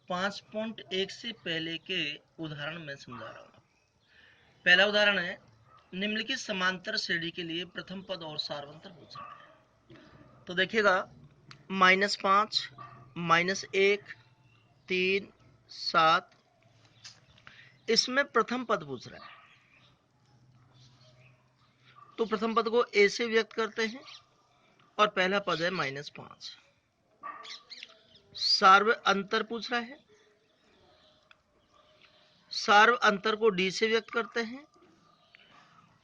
5.1 से पहले के उदाहरण में समझा रहा हूँ। पहला उदाहरण है, निम्नलिखित समांतर श्रेणी के लिए प्रथम पद और सारवंतर पूछ रहा है। तो देखिएगा, -5, -1, 3, 7, इसमें प्रथम पद पूछ रहा है। तो प्रथम पद को ए से व्यक्त करते हैं और पहला पद है -5। सार्व अंतर पूछ रहा है, सार्व अंतर को डी से व्यक्त करते हैं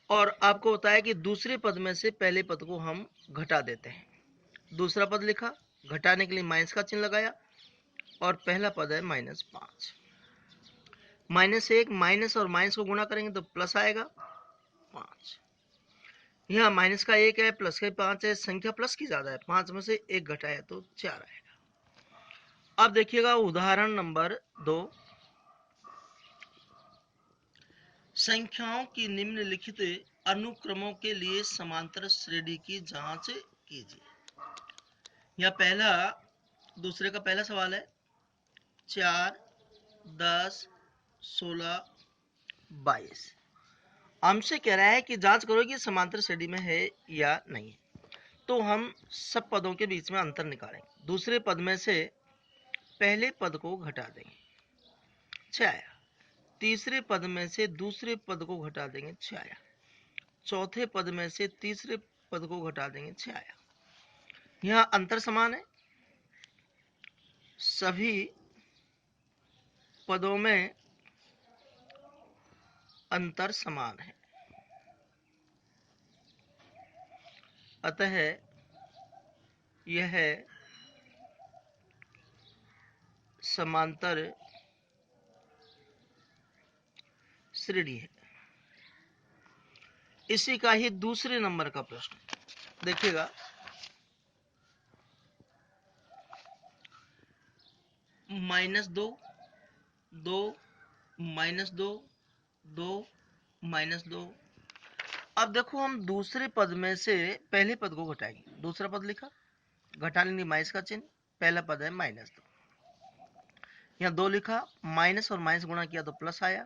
और आपको बताया कि दूसरे पद में से पहले पद को हम घटा देते हैं। दूसरा पद लिखा, घटाने के लिए माइनस का चिन्ह लगाया और पहला पद है -5। -1, माइनस और माइनस को गुणा करेंगे तो प्लस आएगा 5। यहाँ माइनस का 1 है, प्लस का 5 है, संख्या प्लस की ज्यादा है, 5 में से 1 घटाया तो 4 आएगा। अब देखिएगा उदाहरण नंबर 2, संख्याओं की निम्नलिखित अनुक्रमों के लिए समांतर श्रेणी की जांच कीजिए। यह पहला दूसरे का पहला सवाल है, 4, 10, 16, 22। हमसे कह रहा है कि जांच करो कि समांतर श्रेणी में है या नहीं। तो हम सब पदों के बीच में अंतर निकालेंगे। दूसरे पद में से पहले पद को घटा देंगे, 6 आया। तीसरे पद में से दूसरे पद को घटा देंगे, 6 आया। चौथे पद में से तीसरे पद को घटा देंगे, 6 आया। यहाँ अंतर समान है, सभी पदों में अंतर समान है, अतः यह समांतर श्रेणी है। इसी का ही दूसरे नंबर का प्रश्न देखिएगा, -2, 2, -2, 2, -2। अब देखो, हम दूसरे पद में से पहले पद को घटाएंगे। दूसरा पद लिखा, घटाने के लिए माइनस का चिन्ह, पहला पद है -2। यहाँ 2 लिखा, माइनस और माइनस गुणा किया तो प्लस आया,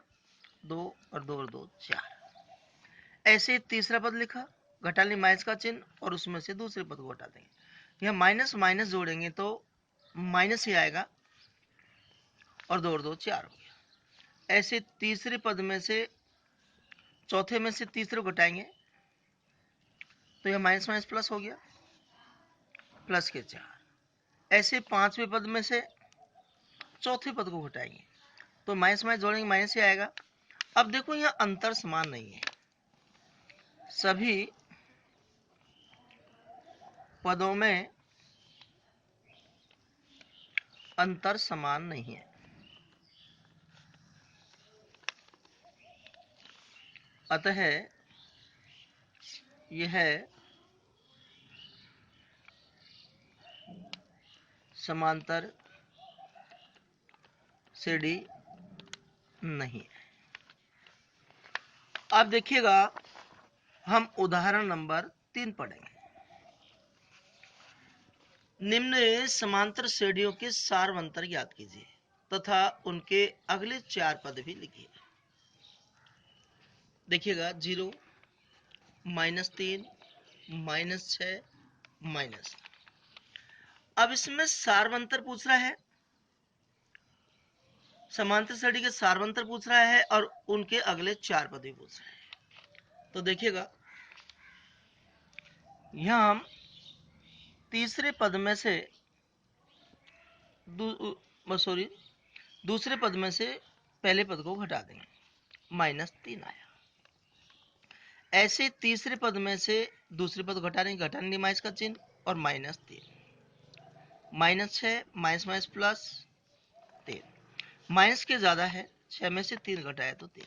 2 और 2 और 2 4। ऐसे तीसरा पद लिखा, घटाने माइनस का चिन्ह और उसमें से दूसरे पद को घटा देंगे। यहाँ माइनस माइनस जोड़ेंगे तो माइनस ही आएगा और 2 और 2 4 हो गया। ऐसे तीसरे पद में से चौथे में से तीसरे को घटाएंगे तो यह माइनस माइनस प्लस हो गया, प्लस के 4। ऐसे पांचवें पद में से चौथे पद को घटाएंगे तो माइनस माइनस जोड़ेंगे, माइनस ही आएगा। अब देखो, यहाँ अंतर समान नहीं है, सभी पदों में अंतर समान नहीं है, अतः यह समांतर श्रेणी नहीं है। अब देखिएगा, हम उदाहरण नंबर 3 पढ़ेंगे। निम्न समांतर श्रेणियों के सारवंतर ज्ञात कीजिए तथा उनके अगले 4 पद भी लिखिए। देखिएगा, 0, -3, -6, माइनस। अब इसमें सारवंतर पूछ रहा है, समांतर श्रेणी के सारवंतर पूछ रहा है और उनके अगले 4 पद भी पूछ रहा है। तो देखिएगा, यहां हम तीसरे पद में से दूसरे पद में से पहले पद को घटा देंगे, -3 आया। ऐसे तीसरे पद में से दूसरे पद घटाने माइनस का चिन्ह और -3, -6, माइनस माइनस प्लस 3। माइनस के ज्यादा है, 6 में से 3 घटाया तो 3।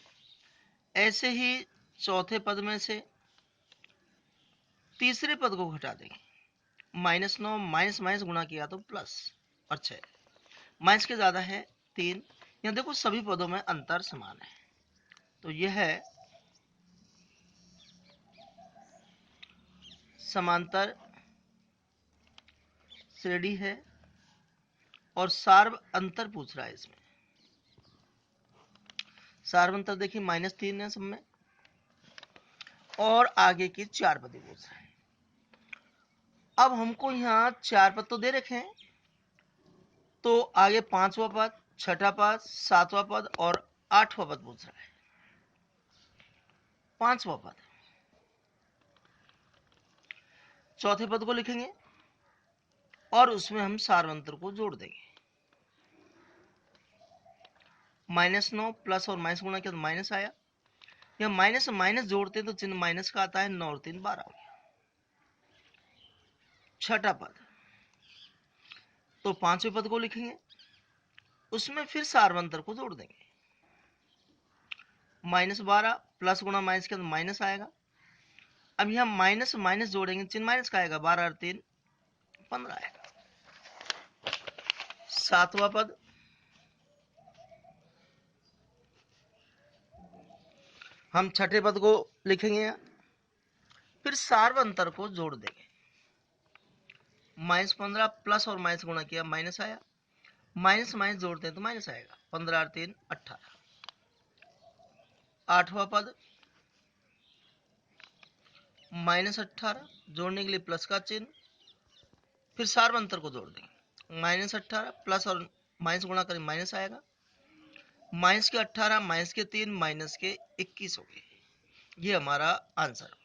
ऐसे ही चौथे पद में से तीसरे पद को घटा देंगे, -9, माइनस माइनस गुणा किया तो प्लस और 6। माइनस के ज्यादा है, 3। यहाँ देखो, सभी पदों में अंतर समान है, तो यह है समांतर श्रेणी है, और सार्व अंतर पूछ रहा है इसमें। सार्व अंतर देखिए -3 है सब में, और आगे की 4 पद पूछ रहा है। अब हमको यहाँ 4 पद तो दे रखे हैं, तो आगे 5वां पद, 6ठा पद, 7वां पद और 8वां पद पूछ रहा है। 5वां पद, चौथे पद को लिखेंगे और उसमें हम सार्वंतर को जोड़ देंगे। -9 प्लस और माइनस गुणा किया तो माइनस आया, या माइनस से माइनस जोड़ते हैं तो चिन्ह माइनस का आता है, 9 और 3 12 हो गया। छठा पद, तो 5वें पद को लिखेंगे, उसमें फिर सार्वंतर को जोड़ देंगे। -12 प्लस गुणा माइनस किया तो माइनस आएगा। अब यहाँ माइनस माइनस जोड़ेंगे, चिन्ह माइनस का आएगा, 12 और 3 15 आएगा। 7वां पद, हम छठे पद को लिखेंगे, फिर सार्वंतर को जोड़ देंगे। -15 प्लस और माइनस गुणा किया माइनस आया, माइनस माइनस जोड़ते हैं तो माइनस आएगा, 15 और 3 18। 8वां पद, -18 जोड़ने के लिए प्लस का चिन्ह, फिर सार्वंतर को जोड़ देंगे। -18 प्लस और माइनस गुणा करें माइनस आएगा, -18 -3 -21 हो गए। ये हमारा आंसर।